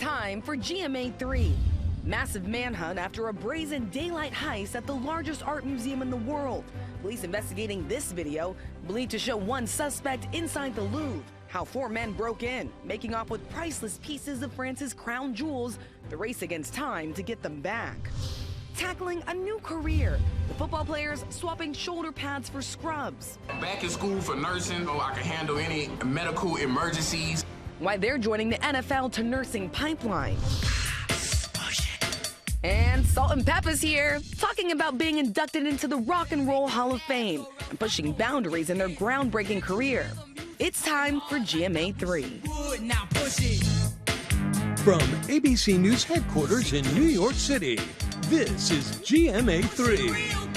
time for GMA3. Massive manhunt after a brazen daylight heist at the largest art museum in the world. Police investigating this video believed to show one suspect inside the Louvre. How 4 men broke in, making off with priceless pieces of France's crown jewels. The race against time to get them back. Tackling a new career. The football players swapping shoulder pads for scrubs. Back in school for nursing, I can handle any medical emergencies. Why they're joining the NFL to nursing pipeline. And Salt-N-Pepa's here, talking about being inducted into the Rock and Roll Hall of Fame and pushing boundaries in their groundbreaking career. It's time for GMA3. From ABC News headquarters in New York City, this is GMA3.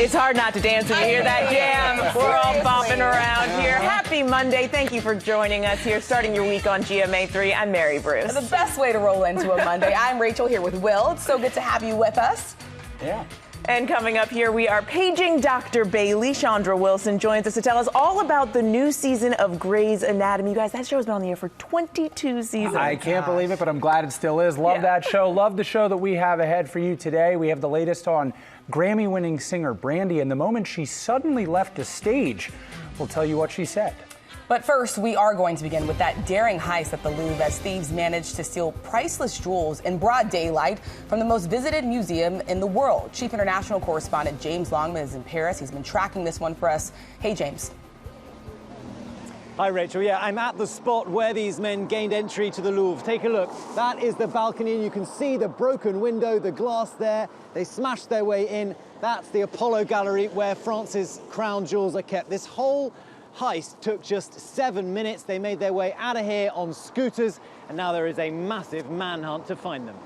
It's hard not to dance when you hear that jam. We're all bopping around here. Happy Monday. Thank you for joining us here, starting your week on GMA3. I'm Mary Bruce. The best way to roll into a Monday. I'm Rachel here with Will. It's so good to have you with us. Yeah. And coming up here, we are paging Dr. Bailey. Chandra Wilson joins us to tell us all about the new season of Grey's Anatomy. You guys, that show has been on the air for 22 seasons. I can't believe it, but I'm glad it still is. Love that show. Love the show that we have ahead for you today. We have the latest on Grammy-winning singer Brandy and the moment she suddenly left the stage. We'll tell you what she said. But first, we are going to begin with that daring heist at the Louvre as thieves managed to steal priceless jewels in broad daylight from the most visited museum in the world. Chief International Correspondent James Longman is in Paris. He's been tracking this one for us. Hey, James. Hi, Rachel. Yeah, I'm at the spot where these men gained entry to the Louvre. Take a look. That is the balcony, and you can see the broken window, the glass there. They smashed their way in. That's the Apollo Gallery where France's crown jewels are kept. This whole heist took just 7 minutes. They made their way out of here on scooters, and now there is a massive manhunt to find them.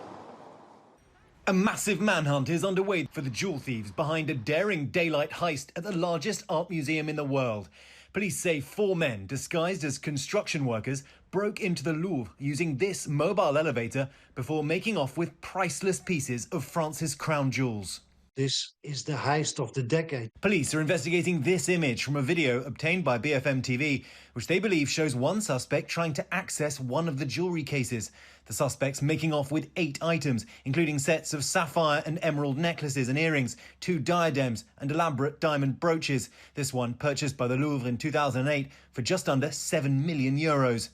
A massive manhunt is underway for the jewel thieves behind a daring daylight heist at the largest art museum in the world. Police say 4 men, disguised as construction workers, broke into the Louvre using this mobile elevator before making off with priceless pieces of France's crown jewels. This is the heist of the decade. Police are investigating this image from a video obtained by BFM TV, which they believe shows one suspect trying to access one of the jewelry cases. The suspect's making off with 8 items, including sets of sapphire and emerald necklaces and earrings, 2 diadems and elaborate diamond brooches. This one purchased by the Louvre in 2008 for just under €7 million.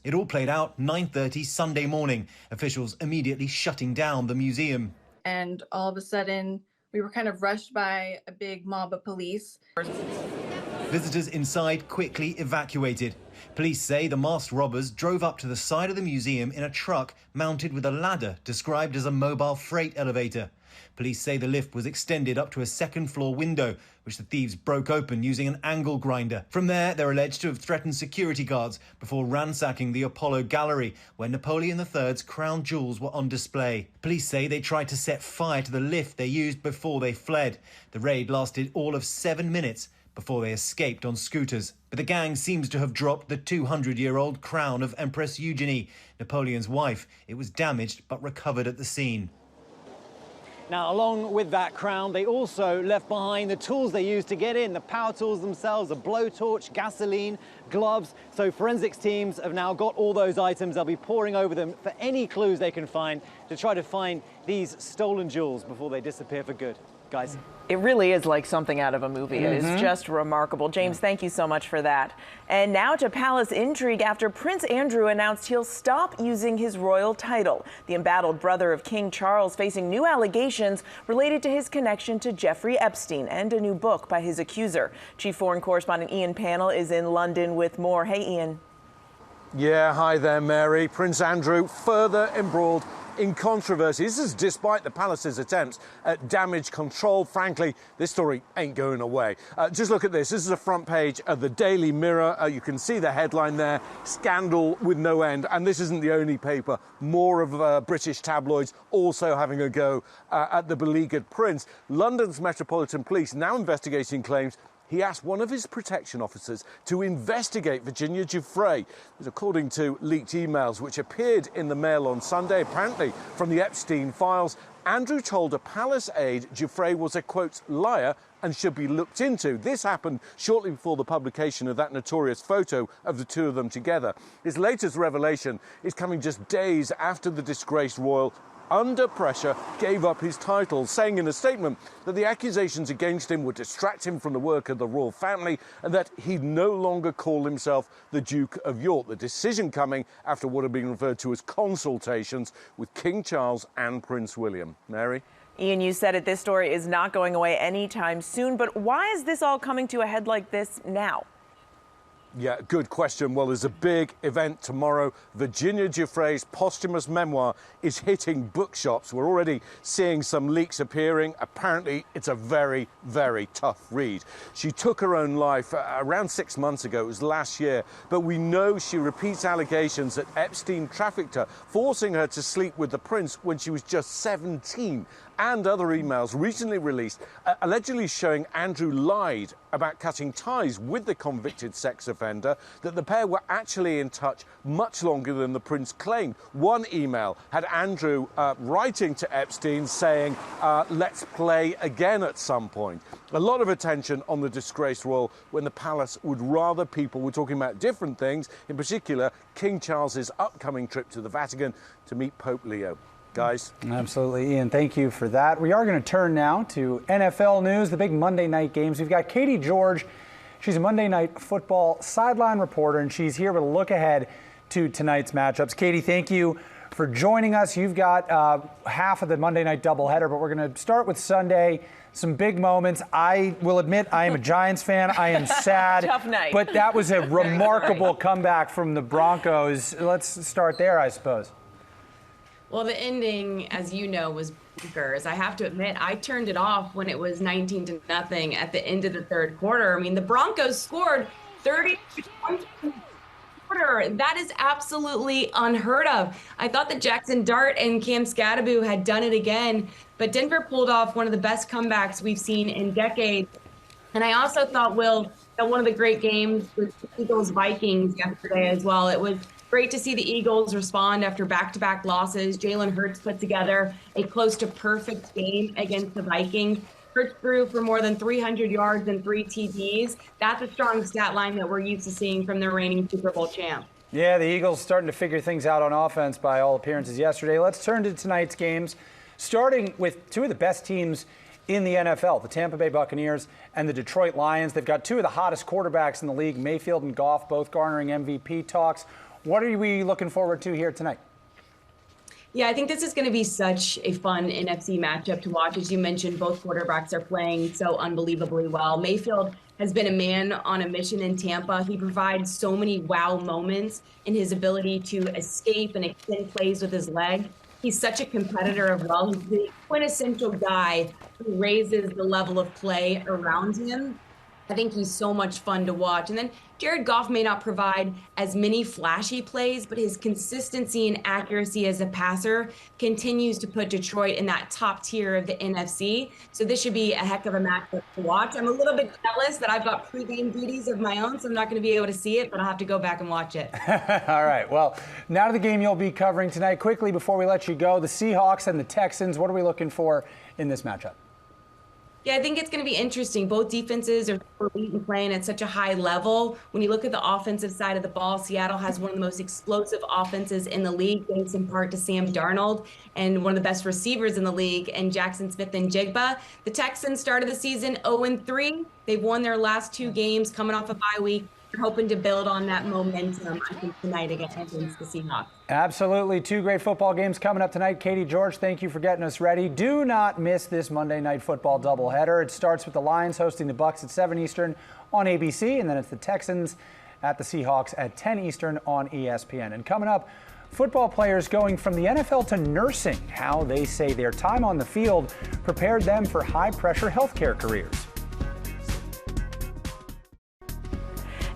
It all played out 9:30 Sunday morning, officials immediately shutting down the museum. And all of a sudden, we were kind of rushed by a big mob of police. Visitors inside quickly evacuated. Police say the masked robbers drove up to the side of the museum in a truck mounted with a ladder described as a mobile freight elevator. Police say the lift was extended up to a second-floor window, which the thieves broke open using an angle grinder. From there, they're alleged to have threatened security guards before ransacking the Apollo Gallery, where Napoleon III's crown jewels were on display. Police say they tried to set fire to the lift they used before they fled. The raid lasted all of 7 minutes before they escaped on scooters. But the gang seems to have dropped the 200-year-old crown of Empress Eugenie, Napoleon's wife. It was damaged but recovered at the scene. Now, along with that crown, they also left behind the tools they used to get in, the power tools themselves, a blowtorch, gasoline, gloves. So forensics teams have now got all those items. They'll be poring over them for any clues they can find to try to find these stolen jewels before they disappear for good. Guys. It really is like something out of a movie. It is just remarkable. James, thank you so much for that. And now to palace intrigue after Prince Andrew announced he'll stop using his royal title. The embattled brother of King Charles facing new allegations related to his connection to Jeffrey Epstein and a new book by his accuser. Chief Foreign Correspondent Ian Pannell is in London with more. Hey, Ian. Yeah, hi there, Mary. Prince Andrew further embroiled in controversy. This is despite the palace's attempts at damage control. Frankly, this story ain't going away. Just look at this. This is a front page of the Daily Mirror. You can see the headline there, scandal with no end. And this isn't the only paper. More of British tabloids also having a go at the beleaguered prince. London's Metropolitan Police now investigating claims he asked one of his protection officers to investigate Virginia Giuffre. According to leaked emails which appeared in the Mail on Sunday, apparently from the Epstein files, Andrew told a palace aide Giuffre was a, quote, liar and should be looked into. This happened shortly before the publication of that notorious photo of the two of them together. His latest revelation is coming just days after the disgraced royal, under pressure, gave up his title, saying in a statement that the accusations against him would distract him from the work of the royal family and that he'd no longer call himself the Duke of York. The decision coming after what had been referred to as consultations with King Charles and Prince William. Mary? Ian, you said it, this story is not going away anytime soon, but why is this all coming to a head like this now? Yeah, good question. Well, there's a big event tomorrow. Virginia Giuffre's posthumous memoir is hitting bookshops. We're already seeing some leaks appearing. Apparently, it's a very, very tough read. She took her own life around 6 months ago. It was last year. But we know she repeats allegations that Epstein trafficked her, forcing her to sleep with the prince when she was just 17. And other emails recently released allegedly showing Andrew lied about cutting ties with the convicted sex offender, that the pair were actually in touch much longer than the prince claimed. One email had Andrew writing to Epstein saying, let's play again at some point. A lot of attention on the disgraced royal when the palace would rather people were talking about different things, in particular King Charles's upcoming trip to the Vatican to meet Pope Leo. Guys. Absolutely, Ian. Thank you for that. We are going to turn now to NFL news, the big Monday night games. We've got Katie George. She's a Monday Night Football sideline reporter, and she's here with a look ahead to tonight's matchups. Katie, thank you for joining us. You've got half of the Monday night doubleheader, but we're going to start with Sunday. Some big moments. I will admit I am a Giants fan. I am sad. Tough night. But that was a remarkable comeback from the Broncos. Let's start there, I suppose. Well, the ending, as you know, was bonkers. I have to admit, I turned it off when it was 19-0 at the end of the third quarter. I mean, the Broncos scored 30 points in the quarter. That is absolutely unheard of. I thought that Jackson Dart and Cam Skattebo had done it again, but Denver pulled off one of the best comebacks we've seen in decades. And I also thought, Will, that one of the great games was Eagles-Vikings yesterday as well. It was great to see the Eagles respond after back-to-back losses. Jalen Hurts put together a close to perfect game against the Vikings. Hurts threw for more than 300 yards and 3 TDs. That's a strong stat line that we're used to seeing from the reigning Super Bowl champ. Yeah, the Eagles starting to figure things out on offense by all appearances yesterday. Let's turn to tonight's games, starting with two of the best teams in the NFL, the Tampa Bay Buccaneers and the Detroit Lions. They've got two of the hottest quarterbacks in the league, Mayfield and Goff, both garnering MVP talks. What are we looking forward to here tonight? Yeah, I think this is going to be such a fun NFC matchup to watch. As you mentioned, both quarterbacks are playing so unbelievably well. Mayfield has been a man on a mission in Tampa. He provides so many wow moments in his ability to escape and extend plays with his leg. He's such a competitor as well. He's the quintessential guy who raises the level of play around him. I think he's so much fun to watch. And then Jared Goff may not provide as many flashy plays, but his consistency and accuracy as a passer continues to put Detroit in that top tier of the NFC. So this should be a heck of a matchup to watch. I'm a little bit jealous that I've got pregame duties of my own, so I'm not going to be able to see it, but I'll have to go back and watch it. All right. Well, now to the game you'll be covering tonight. Quickly, before we let you go, the Seahawks and the Texans, what are we looking for in this matchup? Yeah, I think it's going to be interesting. Both defenses are playing at such a high level. When you look at the offensive side of the ball, Seattle has one of the most explosive offenses in the league, thanks in part to Sam Darnold and one of the best receivers in the league, and Jackson Smith and Jigba. The Texans started the season 0-3. They've won their last 2 games coming off a bye week. They're hoping to build on that momentum, I think, tonight against the Seahawks. Absolutely. 2 great football games coming up tonight. Katie George, thank you for getting us ready. Do not miss this Monday Night Football doubleheader. It starts with the Lions hosting the Bucs at 7 Eastern on ABC, and then it's the Texans at the Seahawks at 10 Eastern on ESPN. And coming up, football players going from the NFL to nursing, how they say their time on the field prepared them for high-pressure healthcare careers.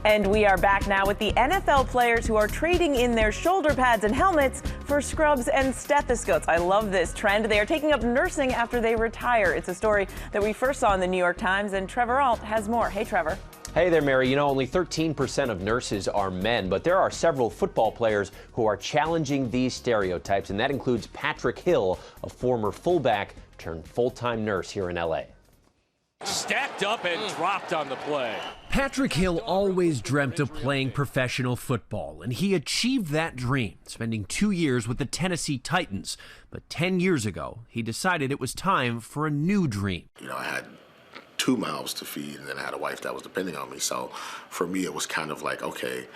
And we are back now with the NFL players who are trading in their shoulder pads and helmets for scrubs and stethoscopes. I love this trend. They are taking up nursing after they retire. It's a story that we first saw in the New York Times, and Trevor Alt has more. Hey, Trevor. Hey there, Mary. You know, only 13% of nurses are men, but there are several football players who are challenging these stereotypes, and that includes Patrick Hill, a former fullback turned full-time nurse here in L.A. Stacked up and dropped on the play. Patrick Hill always dreamt of playing professional football, and he achieved that dream, spending 2 years with the Tennessee Titans. But 10 years ago, he decided it was time for a new dream. You know, I had 2 mouths to feed, and then I had a wife that was depending on me. So for me, it was kind of like, okay,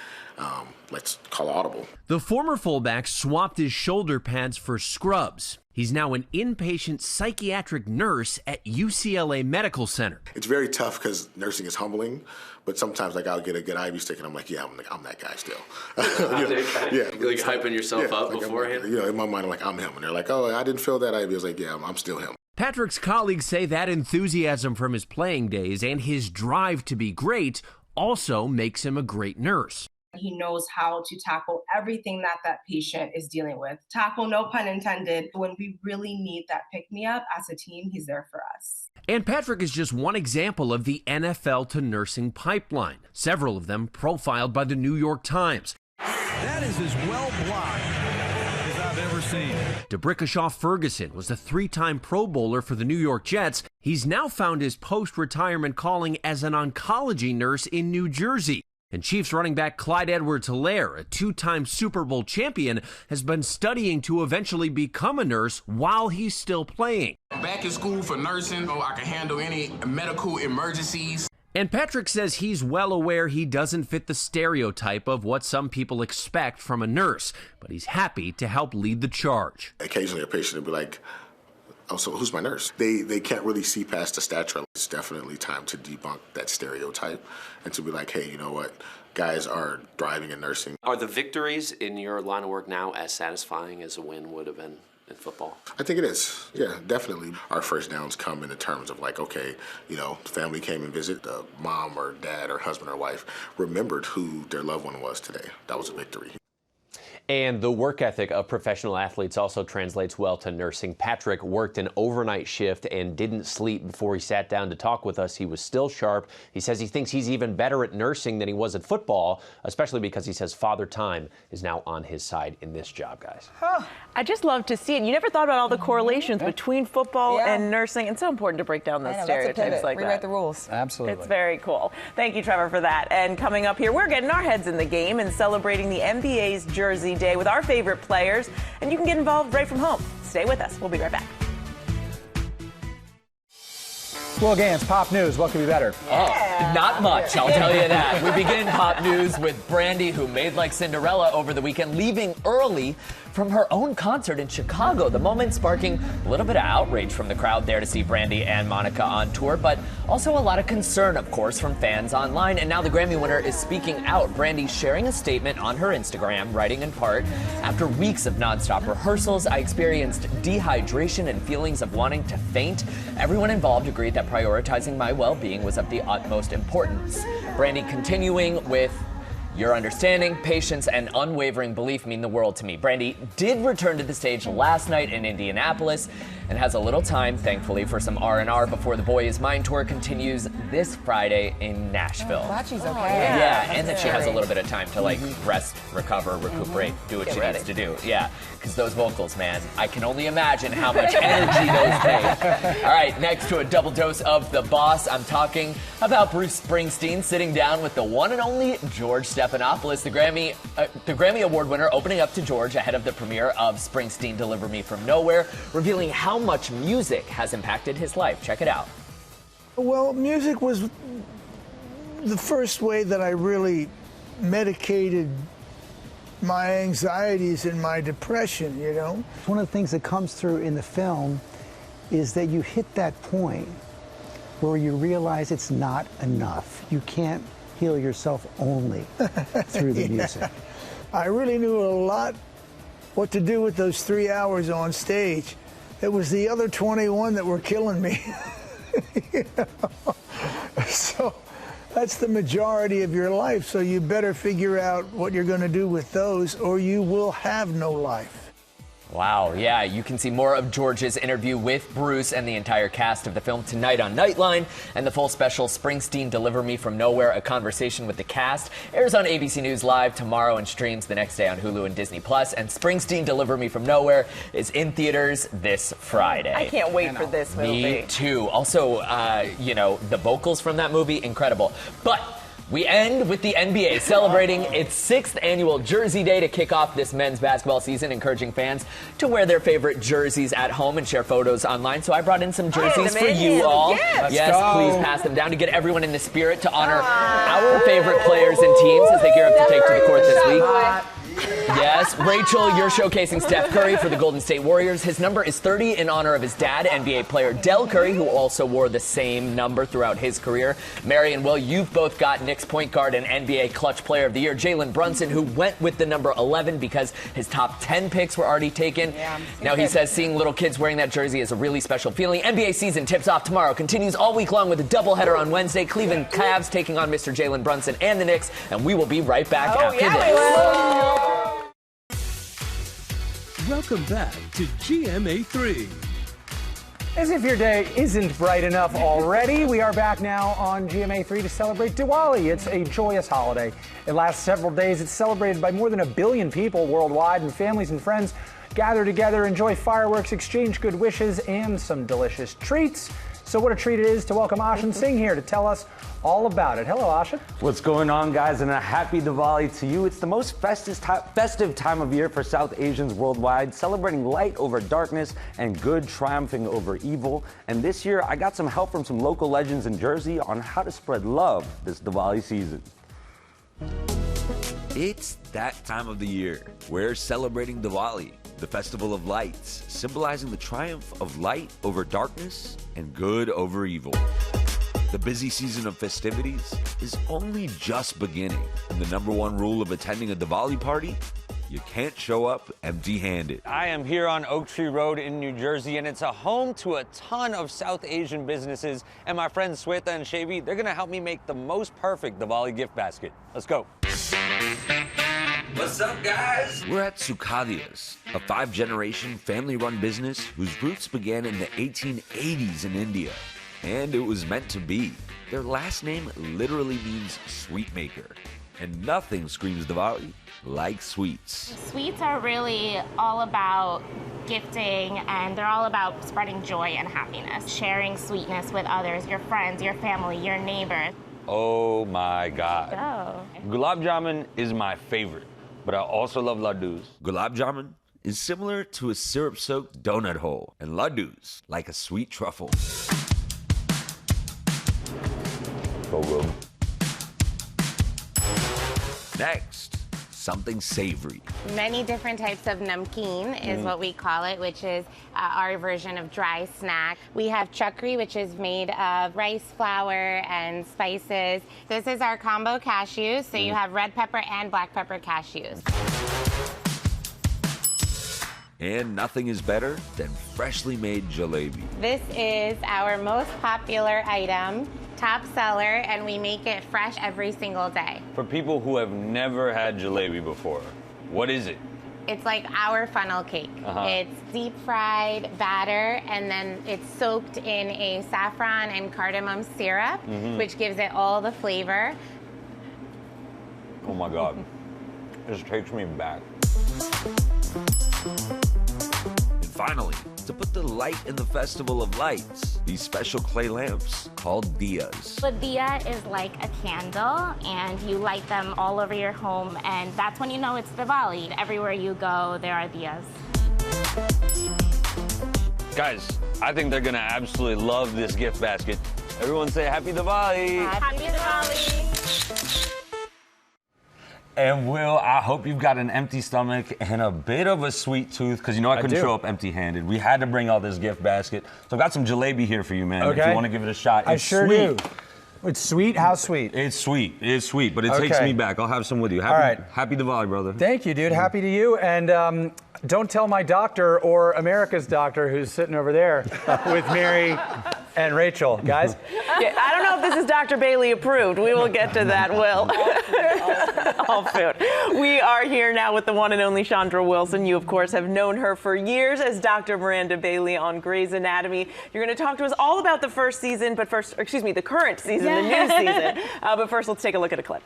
let's call audible. The former fullback swapped his shoulder pads for scrubs. He's now an inpatient psychiatric nurse at UCLA Medical Center. It's very tough because nursing is humbling, but sometimes like I'll get a good IV stick and I'm like, yeah, I'm that guy still. Yeah, like hyping yourself up beforehand. You know, in my mind, I'm like, I'm him, and they're like, oh, I didn't feel that IV. I was like, yeah, I'm still him. Patrick's colleagues say that enthusiasm from his playing days and his drive to be great also makes him a great nurse. He knows how to tackle everything that patient is dealing with. Tackle, no pun intended. When we really need that pick-me-up as a team, he's there for us. And Patrick is just one example of the NFL to nursing pipeline, several of them profiled by the New York Times. That is as well blocked as I've ever seen. DeBrickashaw Ferguson was a 3-time Pro Bowler for the New York Jets. He's now found his post-retirement calling as an oncology nurse in New Jersey. And Chiefs running back Clyde Edwards-Helaire, a 2-time Super Bowl champion, has been studying to eventually become a nurse while he's still playing. Back in school for nursing, so I can handle any medical emergencies. And Patrick says he's well aware he doesn't fit the stereotype of what some people expect from a nurse, but he's happy to help lead the charge. Occasionally a patient will be like, oh, so who's my nurse? They can't really see past the stature. It's definitely time to debunk that stereotype and to be like, hey, you know what? Guys are thriving in nursing. Are the victories in your line of work now as satisfying as a win would have been in football? I think it is. Yeah, definitely. Our first downs come in the terms of like, okay, you know, the family came and visited, the mom or dad or husband or wife remembered who their loved one was today. That was a victory. And the work ethic of professional athletes also translates well to nursing. Patrick worked an overnight shift and didn't sleep before he sat down to talk with us. He was still sharp. He says he thinks he's even better at nursing than he was at football, especially because he says Father Time is now on his side in this job, guys. I just love to see it. You never thought about all the correlations between football and nursing. It's so important to break down those stereotypes like that. Rewrite the rules. Absolutely. It's very cool. Thank you, Trevor, for that. And coming up here, we're getting our heads in the game and celebrating the NBA's Jersey Day with our favorite players. And you can get involved right from home. Stay with us. We'll be right back. Well, Gans, pop news. What could be better? Oh, not much, I'll tell you that. We begin pop news with Brandy, who made like Cinderella over the weekend, leaving early from her own concert in Chicago. The moment sparking a little bit of outrage from the crowd there to see Brandy and Monica on tour, but also a lot of concern, of course, from fans online. And now the Grammy winner is speaking out. Brandy sharing a statement on her Instagram, writing in part, "After weeks of nonstop rehearsals, I experienced dehydration and feelings of wanting to faint. Everyone involved agreed that prioritizing my well-being was of the utmost importance." Brandy continuing with, "Your understanding, patience, and unwavering belief mean the world to me." Brandy did return to the stage last night in Indianapolis and has a little time, thankfully, for some R&R before the Boy Is Mine tour continues this Friday in Nashville. Glad she's okay. Yeah, and that she has a little bit of time to like rest, recover, recuperate, do what she needs to do. Yeah, because those vocals, man, I can only imagine how much energy those take. All right, next to a double dose of The Boss, I'm talking about Bruce Springsteen sitting down with the one and only George Stephanopoulos, the Grammy Award winner, opening up to George ahead of the premiere of Springsteen Deliver Me From Nowhere, revealing how much music has impacted his life. Check it out. Well, music was the first way that I really medicated my anxieties and my depression, you know. One of the things that comes through in the film is that you hit that point where you realize it's not enough. You can't heal yourself only through the music. I really knew a lot what to do with those 3 hours on stage. It was the other 21 that were killing me. You know? So That's the majority of your life, so you better figure out what you're going to do with those, or you will have no life. Wow, yeah, you can see more of George's interview with Bruce and the entire cast of the film tonight on Nightline, and the full special Springsteen Deliver Me From Nowhere, a conversation with the cast, airs on ABC News Live tomorrow and streams the next day on Hulu and Disney+. And Springsteen Deliver Me From Nowhere is in theaters this Friday. I can't wait for this movie. Me too. Also, you know, the vocals from that movie, incredible. But we end with the NBA celebrating its 6th annual Jersey Day to kick off this men's basketball season, encouraging fans to wear their favorite jerseys at home and share photos online. So I brought in some jerseys for you all. Yes, please pass them down to get everyone in the spirit to honor our favorite players and teams as they gear up to take to the court this week. Yes, Rachel, you're showcasing Steph Curry for the Golden State Warriors. His number is 30 in honor of his dad, NBA player Del Curry, who also wore the same number throughout his career. Mary and Will, you've both got Knicks point guard and NBA clutch player of the year, Jalen Brunson, who went with the number 11 because his top 10 picks were already taken. Now he says seeing little kids wearing that jersey is a really special feeling. NBA season tips off tomorrow, continues all week long with a doubleheader on Wednesday. Cleveland Cavs taking on Mr. Jalen Brunson and the Knicks, and we will be right back after this. Welcome back to GMA3. As if your day isn't bright enough already, we are back now on GMA3 to celebrate Diwali. It's a joyous holiday. It lasts several days. It's celebrated by more than 1 billion people worldwide, and families and friends gather together, enjoy fireworks, exchange good wishes, and some delicious treats. So what a treat it is to welcome Ashan Singh here to tell us all about it. Hello, Ashan. What's going on, guys, and a happy Diwali to you. It's the most festive time of year for South Asians worldwide, celebrating light over darkness and good triumphing over evil. And this year, I got some help from some local legends in Jersey on how to spread love this Diwali season. It's that time of the year. We're celebrating Diwali, the festival of lights, symbolizing the triumph of light over darkness and good over evil. The busy season of festivities is only just beginning, and the #1 rule of attending a Diwali party: you can't show up empty-handed. I am here on Oak Tree Road in New Jersey, and it's a home to a ton of South Asian businesses. And my friends Sweta and Shavi, they're gonna help me make the most perfect Diwali gift basket. Let's go. What's up, guys? We're at Sukhadia's, a 5-generation family-run business whose roots began in the 1880s in India. And it was meant to be. Their last name literally means sweet maker. And nothing screams Diwali like sweets. Sweets are really all about gifting, and they're all about spreading joy and happiness, sharing sweetness with others, your friends, your family, your neighbors. Oh my God. Oh. Gulab Jamun is my favorite, but I also love laddus. Gulab Jamun is similar to a syrup-soaked donut hole, and laddus like a sweet truffle. So good. Next, something savory. Many different types of namkeen is what we call it, which is our version of dry snack. We have chakri, which is made of rice flour and spices. This is our combo cashews, so you have red pepper and black pepper cashews. And nothing is better than freshly made jalebi. This is our most popular item, top seller, and we make it fresh every single day. For people who have never had jalebi before, what is it? It's like our funnel cake. It's deep fried batter, and then it's soaked in a saffron and cardamom syrup, which gives it all the flavor. Oh my God, this takes me back. And finally, to put the light in the festival of lights, these special clay lamps called diyas. The diya is like a candle, and you light them all over your home, and that's when you know it's Diwali. Everywhere you go, there are diyas. Guys, I think they're gonna absolutely love this gift basket. Everyone say Happy Diwali! Happy Diwali! And Will, I hope you've got an empty stomach and a bit of a sweet tooth, because you know I couldn't show up empty-handed. We had to bring all this gift basket. So I've got some jalebi here for you, man. Okay. If you want to give it a shot. I It's sure sweet. do. It's sweet? How sweet? It's sweet. It's sweet, but it takes me back. I'll have some with you. Happy, all right. Happy Diwali, brother. Thank you, dude. Happy to you. And don't tell my doctor or America's doctor who's sitting over there with Mary And Rachel, guys? Yeah, I don't know if this is Dr. Bailey approved. We will get to that, Will. All food. We are here now with the one and only Chandra Wilson. You, of course, have known her for years as Dr. Miranda Bailey on Grey's Anatomy. You're going to talk to us all about the first season, but first, excuse me, the current season, the new season. But first, let's take a look at a clip.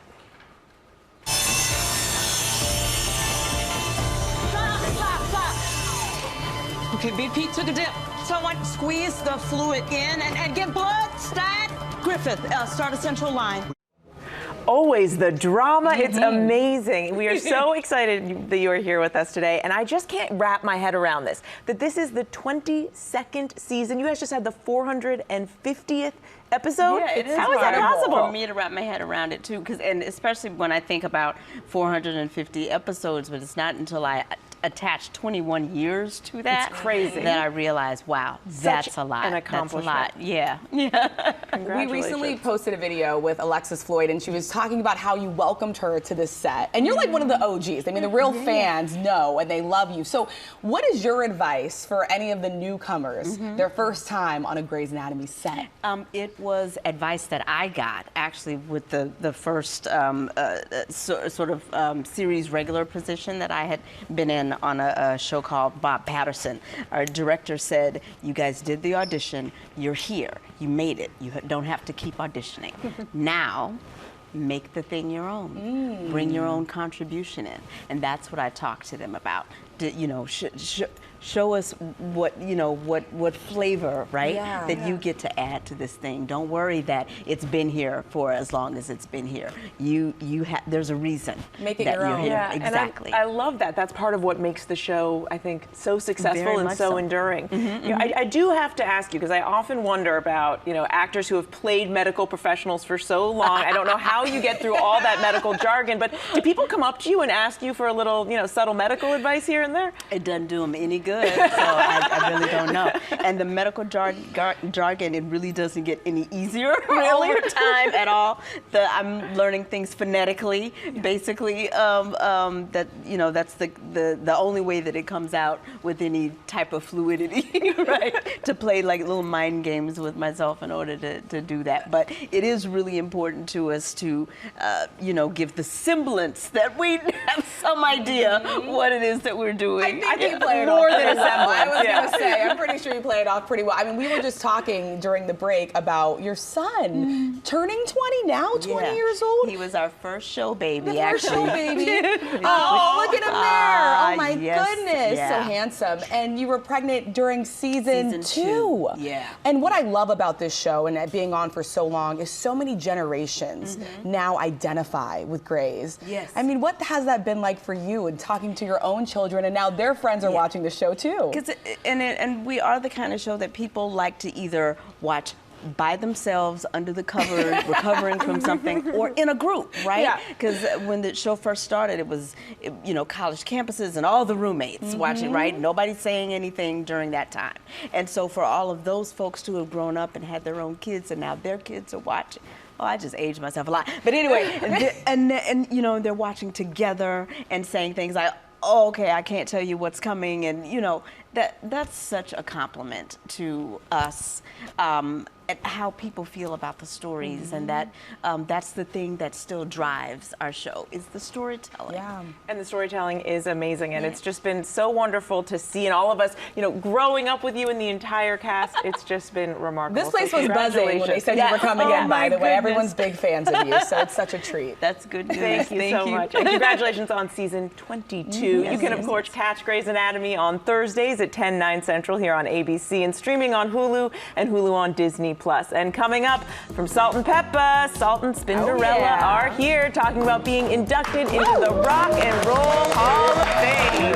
Okay, BP took a dip. Someone squeeze the fluid in and get blood. Stat. Griffith, start a central line. Always the drama. It's amazing. We are so excited that you are here with us today. And I just can't wrap my head around this, that this is the 22nd season. You guys just had the 450th episode. Yeah, it is. How is that possible? For me to wrap my head around it too, and especially when I think about 450 episodes, but it's not until I attach 21 years to that. It's crazy. That I realize, wow, that's a lot. An accomplishment. That's a lot. Yeah. We recently posted a video with Alexis Floyd, and she was talking about how you welcomed her to this set. And you're like one of the OGs. I mean, the real fans know and they love you. So what is your advice for any of the newcomers, their first time on a Grey's Anatomy set? It was advice that I got actually with the first series regular position that I had been in on a show called Bob Patterson. Our director said, you guys did the audition, you're here, you made it, you don't have to keep auditioning. Now, make the thing your own. Bring your own contribution in. And that's what I talked to them about. You know, show us what, you know, what flavor, right? Yeah. That you get to add to this thing. Don't worry that it's been here for as long as it's been here. There's a reason. Make it that your you're own. Here. Yeah, Exactly. And I love that. That's part of what makes the show, I think, so successful Very and much so so. enduring. You know, I do have to ask you, because I often wonder about, you know, actors who have played medical professionals for so long. I don't know how you get through all that medical jargon, but do people come up to you and ask you for a little, you know, subtle medical advice here and there? It doesn't do them any good, so I really don't know. And the medical jargon, it really doesn't get any easier over time at all. I'm learning things phonetically, basically. That, you know, that's the only way that it comes out with any type of fluidity, right? To play like little mind games with myself in order to do that. But it is really important to us to, you know, give the semblance that we have some idea what it is that we're doing. I think you play it more off than a pretty well. I was semblance. going to say, I'm pretty sure you play it off pretty well. I mean, we were just talking during the break about your son turning 20 now, 20 years old. He was our first show baby, The first actually. show baby. Oh, look at him there. Oh, my yes, goodness. yeah. So handsome. And you were pregnant during season two. Yeah. And what I love about this show and it being on for so long is so many generations now identify with Grey's. Yes. I mean, what has that been like for you and talking to your own children and now their friends are watching the show too? And we are the kind of show that people like to either watch by themselves under the covers, recovering from something, or in a group, right? Yeah. Because when the show first started, it was, you know, college campuses and all the roommates watching, right? Nobody saying anything during that time. And so for all of those folks who have grown up and had their own kids and now their kids are watching, oh, I just aged myself a lot. But anyway, and you know, they're watching together and saying things like, oh, okay, I can't tell you what's coming, and you know, that's such a compliment to us. And how people feel about the stories, and that that's the thing that still drives our show, is the storytelling. Yeah. And the storytelling is amazing, and it's just been so wonderful to see, and all of us, you know, growing up with you and the entire cast, it's just been remarkable. This place So was buzzing when they said you were coming in, by the way. Everyone's big fans of you, so it's such a treat. That's good news. Thank you so much. And congratulations on season 22. You can, of course, catch Grey's Anatomy on Thursdays at 10, 9 Central here on ABC, and streaming on Hulu and Hulu on Disney+. And coming up from Salt-N-Pepa, Salt and Spinderella are here talking about being inducted into the Rock and Roll Hall of Fame.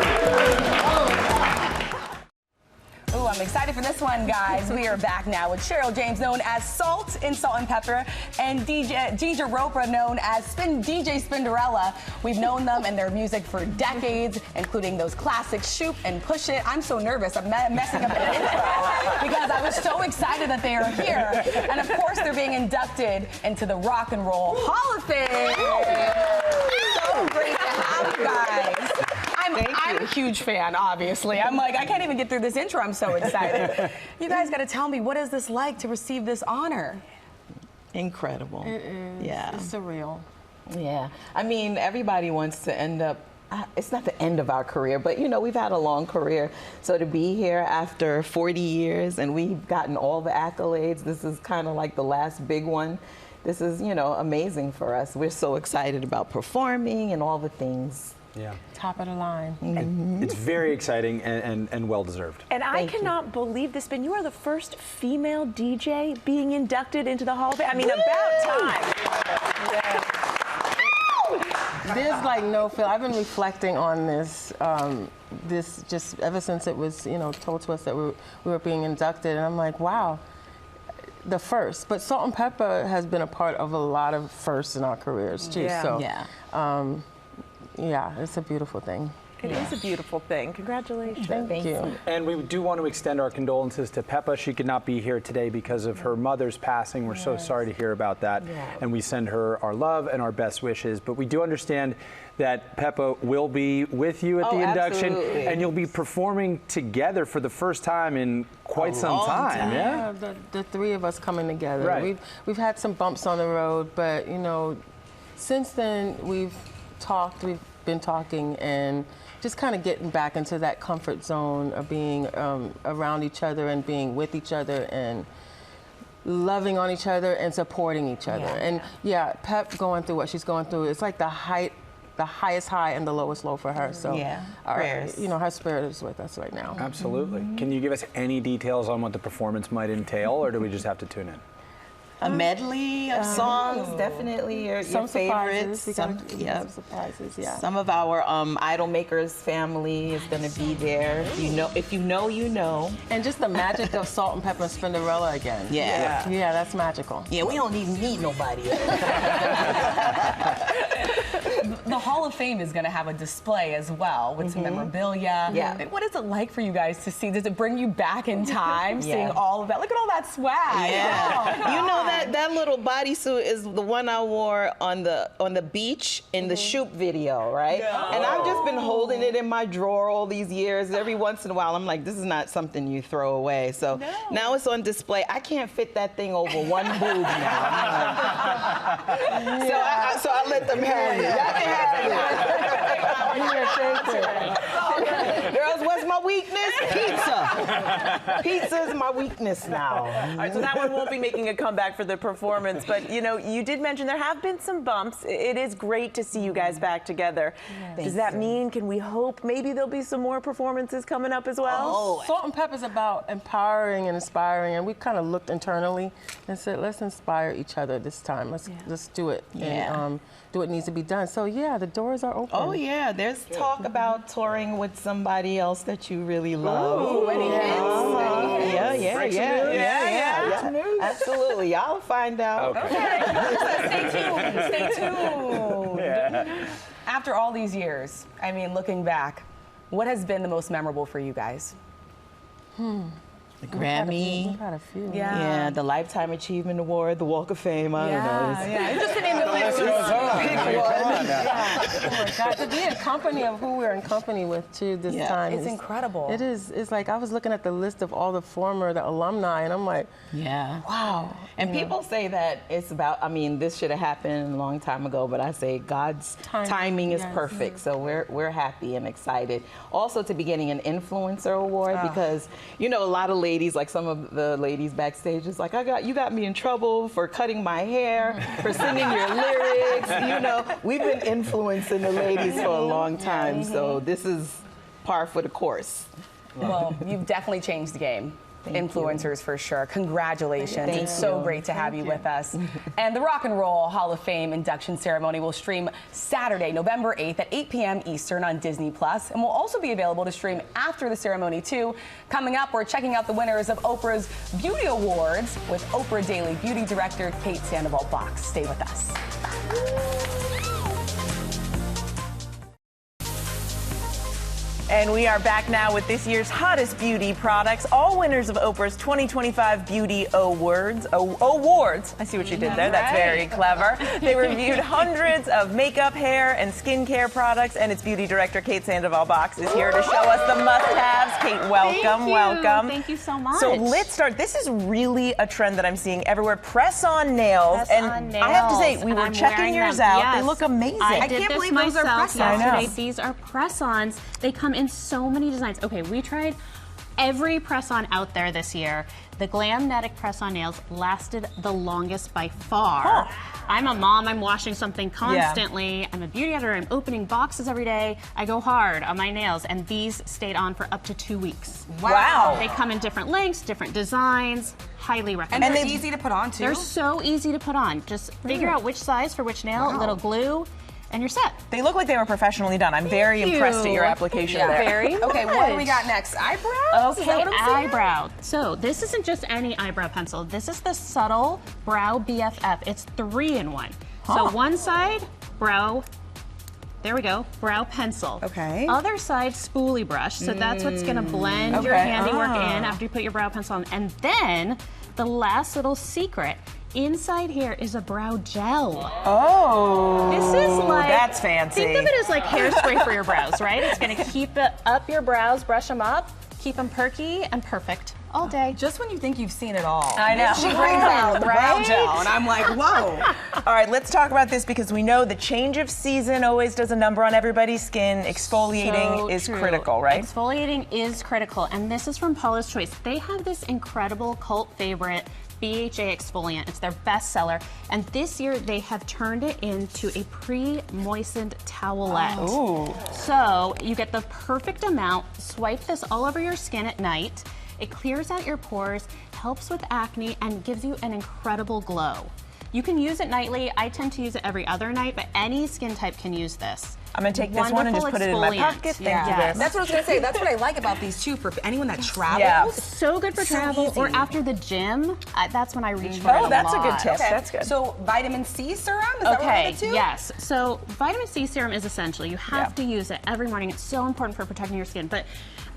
Ooh, I'm excited for this one, guys. We are back now with Cheryl James, known as Salt in Salt-N-Pepa, and DJ Roper, known as DJ Spinderella. We've known them and their music for decades, including those classics, Shoot and Push It. I'm so nervous. I'm messing up an intro because I was so excited that they are here. And of course, they're being inducted into the Rock and Roll Hall of Fame. So great to have you guys. I'm huge fan, obviously. I'm like, I can't even get through this intro. I'm so excited. You guys got to tell me, what is this like to receive this honor? Incredible. It is. Yeah. It's surreal. Yeah. I mean, everybody wants to end up, it's not the end of our career, but you know, we've had a long career. So to be here after 40 years and we've gotten all the accolades, this is kind of like the last big one. This is, you know, amazing for us. We're so excited about performing and all the things. Yeah. Top of the line. It's very exciting and well deserved. And I cannot believe this, Ben. You are the first female DJ being inducted into the Hall of Fame. I mean, about time. There's like no feel. I've been reflecting on this, this just ever since it was, you know, told to us that we were being inducted, and I'm like, wow, the first. But Salt-N-Pepa has been a part of a lot of firsts in our careers too. Yeah. So, yeah. Yeah, it's a beautiful thing. It is a beautiful thing. Congratulations. Thank you. And we do want to extend our condolences to Pepa. She could not be here today because of her mother's passing. We're so sorry to hear about that. And we send her our love and our best wishes. But we do understand that Pepa will be with you at the induction. Absolutely. And you'll be performing together for the first time in quite some time. Yeah. The three of us coming together. Right. We've had some bumps on the road, but you know, since then we've been talking and just kind of getting back into that comfort zone of being around each other and being with each other and loving on each other and supporting each other. And yeah, Pep going through what she's going through, it's like the highest high and the lowest low for her. So you know, her spirit is with us right now. Absolutely. Can you give us any details on what the performance might entail, or do we just have to tune in? A medley of songs, definitely your favorites. Some surprises, yeah. Some of our Idol Makers family is going to be there. If you know, you know. And just the magic of Salt-N-Pepa and Spinderella again. Yeah. Yeah, that's magical. Yeah, we don't even need nobody. The Hall of Fame is going to have a display as well with some memorabilia. Yeah. What is it like for you guys to see? Does it bring you back in time, seeing all of that? Look at all that swag. Yeah. You know that little bodysuit is the one I wore on the beach in the Shoop video, right? No. And I've just been holding it in my drawer all these years. Every once in a while, I'm like, this is not something you throw away. So now it's on display. I can't fit that thing over one boob now. So I let them have it. Y'all can have it. Girls, what's my weakness? Pizza. Pizza is my weakness now. All right, so that one won't be making a comeback for the performance, but you know, you did mention there have been some bumps. It is great to see you guys back together. Does that mean, can we hope maybe there'll be some more performances coming up as well? Salt-N-Pepa is about empowering and inspiring, and we kind of looked internally and said, let's inspire each other this time. Let's do it. And do what needs to be done. So yeah, the doors are open. Oh yeah, there's talk about touring with somebody else that you really love. Ooh, any hints? Yeah. Absolutely, y'all will find out. Okay. Stay tuned. After all these years, I mean, looking back, what has been the most memorable for you guys? The Grammy. We've had a few. Yeah, the Lifetime Achievement Award, the Walk of Fame. I don't know. Just to name the list. Oh my God, to be in company of who we're in company with too this time. It's incredible. It is. It's like I was looking at the list of all the alumni, and I'm like, wow. And people say that it's about, I mean, this should have happened a long time ago, but I say God's timing is perfect. So we're happy and excited. Also to be getting an influencer award because, you know, a lot of ladies, like some of the ladies backstage is like, you got me in trouble for cutting my hair, for singing your lyrics. You know, we've been influencing the ladies for a long time. So this is par for the course. Well, you've definitely changed the game. Influencers for sure. Congratulations. It's so great to have you with us. And the Rock and Roll Hall of Fame induction ceremony will stream Saturday, November 8th at 8 p.m. Eastern on Disney+, and will also be available to stream after the ceremony too. Coming up, we're checking out the winners of Oprah's Beauty Awards with Oprah Daily Beauty Director Kate Sandoval-Fox. Stay with us. And we are back now with this year's hottest beauty products, all winners of Oprah's 2025 Beauty Awards. Awards. I see what you did there. That's very clever. They reviewed hundreds of makeup, hair, and skincare products, and its beauty director, Kate Sandoval-Box, is here to show us the must-haves. Kate, welcome, welcome. Thank you so much. So let's start. This is really a trend that I'm seeing everywhere. Press-on nails. Press-on nails. I have to say, we And were I'm checking wearing yours them. out. Yes. They look amazing. I can't did believe this those are myself press-ons. yesterday. These are press-ons. They come in so many designs. Okay, we tried every press-on out there this year. The Glamnetic press-on nails lasted the longest by far. I'm a mom, I'm washing something constantly. I'm a beauty editor, I'm opening boxes every day. I go hard on my nails, and these stayed on for up to 2 weeks. Wow. They come in different lengths, different designs. Highly recommend. And they're easy to put on too? They're so easy to put on. Just figure out which size for which nail, a little glue, and you're set. They look like they were professionally done. I'm very impressed at your application there. Very Okay, what do we got next? Eyebrows? Is that Okay, what I'm seeing? eyebrow. So this isn't just any eyebrow pencil. This is the Subtle Brow BFF. It's 3-in-1. So one side, brow. There we go, brow pencil. Okay. Other side, spoolie brush. So that's what's gonna blend your handiwork in after you put your brow pencil on. And then the last little secret, inside here is a brow gel. Oh. This is like, that's fancy. Think of it as like hairspray for your brows, right? It's gonna keep it up your brows, brush them up, keep them perky and perfect all day. Just when you think you've seen it all. I know. She brings out the brow gel, and I'm like, whoa. All right, let's talk about this because we know the change of season always does a number on everybody's skin. Exfoliating So is true. critical, right? Exfoliating is critical, and this is from Paula's Choice. They have this incredible cult favorite BHA exfoliant. It's their best seller, and this year they have turned it into a pre-moistened towelette. Ooh. So you get the perfect amount, swipe this all over your skin at night. It clears out your pores, helps with acne, and gives you an incredible glow. You can use it nightly. I tend to use it every other night, but any skin type can use this. I'm gonna take this one and just put it in my pocket. Thank you. That's what I was gonna say. That's what I like about these too for anyone that travels. So good for travel or after the gym. That's when I reach for it a lot. that's a good tip. Okay. That's good. So vitamin C serum, is that what we're gonna do? Yes. So vitamin C serum is essential. You have to use it every morning. It's so important for protecting your skin. But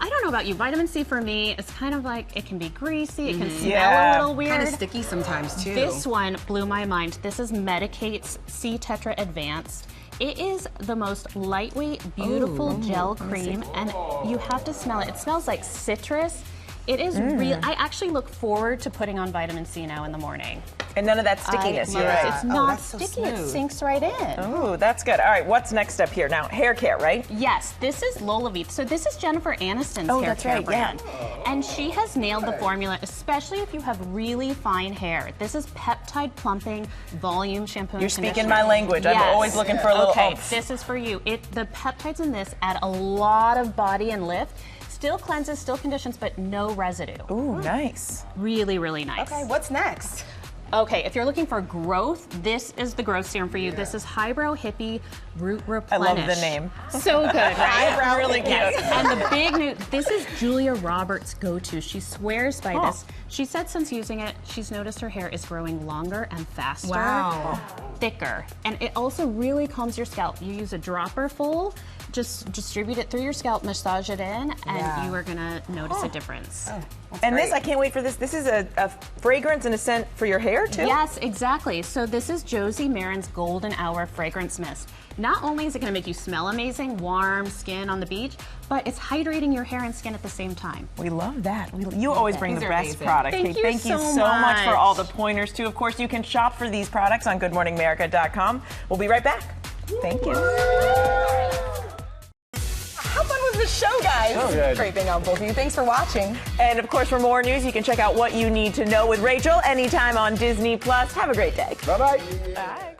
I don't know about you. Vitamin C for me is kind of like, it can be greasy, it can smell a little weird. Kind of sticky sometimes too. This one blew my mind. This is Medicate's C Tetra Advanced. It is the most lightweight, beautiful gel cream, and you have to smell it. It smells like citrus. It is real. I actually look forward to putting on vitamin C now in the morning. And none of that stickiness, you're right. It's not sticky, it sinks right in. Oh, that's good. All right, what's next up here? Now, hair care, right? Yes, this is Lolavit. So this is Jennifer Aniston's hair that's care right, brand. And she has nailed the formula, especially if you have really fine hair. This is peptide plumping volume shampoo. You're and speaking conditioner. my language. I'm always looking for a little oomph. This is for you. The peptides in this add a lot of body and lift. Still cleanses, still conditions, but no residue. Ooh, nice. Really, really nice. Okay, what's next? Okay, if you're looking for growth, this is the growth serum for you. This is Highbrow Hippie Root Replenish. I love the name. So good, right? Highbrow really cute. And the big news, this is Julia Roberts' go-to. She swears by this. She said since using it, she's noticed her hair is growing longer and faster, thicker. And it also really calms your scalp. You use a dropper full, just distribute it through your scalp, massage it in, and you are gonna notice a difference. And this, I can't wait for this. This is a fragrance and a scent for your hair, too? Yes, exactly. So this is Josie Marin's Golden Hour Fragrance Mist. Not only is it gonna make you smell amazing, warm skin on the beach, but it's hydrating your hair and skin at the same time. We love that. You always bring the best product. Thank Thank you so much for all the pointers, too. Of course, you can shop for these products on GoodMorningAmerica.com. We'll be right back. Thank you. How fun was this show, guys? So good. Great being on both of you. Thanks for watching. And of course, for more news, you can check out What You Need to Know with Rachel anytime on Disney+. Have a great day. Bye-bye. Bye.